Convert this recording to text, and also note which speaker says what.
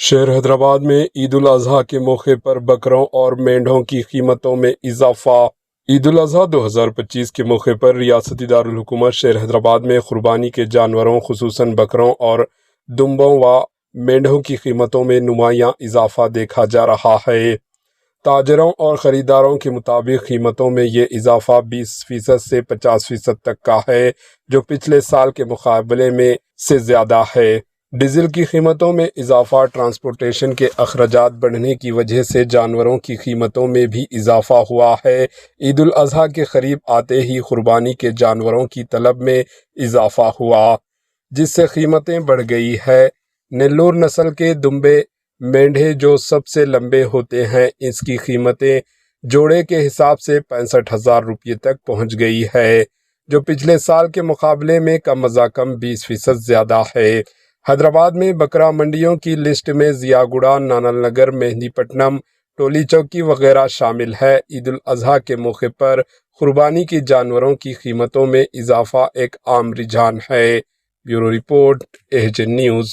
Speaker 1: شہر حیدرآباد میں عید الاضحیٰ کے موقع پر بکروں اور مینڈھوں کی قیمتوں میں اضافہ۔ عید الاضحیٰ 2025 کے موقع پر ریاستی دارالحکومت شہر حیدرآباد میں قربانی کے جانوروں خصوصاً بکروں اور دمبوں و مینڈھوں کی قیمتوں میں نمایاں اضافہ دیکھا جا رہا ہے۔ تاجروں اور خریداروں کے مطابق قیمتوں میں یہ اضافہ 20% سے 50% تک کا ہے، جو پچھلے سال کے مقابلے میں سے زیادہ ہے۔ ڈیزل کی قیمتوں میں اضافہ۔ ٹرانسپورٹیشن کے اخراجات بڑھنے کی وجہ سے جانوروں کی قیمتوں میں بھی اضافہ ہوا ہے۔ عید الاضحیٰ کے قریب آتے ہی قربانی کے جانوروں کی طلب میں اضافہ ہوا، جس سے قیمتیں بڑھ گئی ہے۔ نیلور نسل کے دمبے مینڈھے جو سب سے لمبے ہوتے ہیں، اس کی قیمتیں جوڑے کے حساب سے 65,000 روپے تک پہنچ گئی ہے، جو پچھلے سال کے مقابلے میں کم از کم 20% زیادہ ہے۔ حیدرآباد میں بکرا منڈیوں کی لسٹ میں ضیاء گوڑہ، نانل نگر، مہندی پٹنم، ٹولی چوکی وغیرہ شامل ہے۔ عید الاضحیٰ کے موقع پر قربانی کے جانوروں کی قیمتوں میں اضافہ ایک عام رجحان ہے۔ Bureau report, AHN news.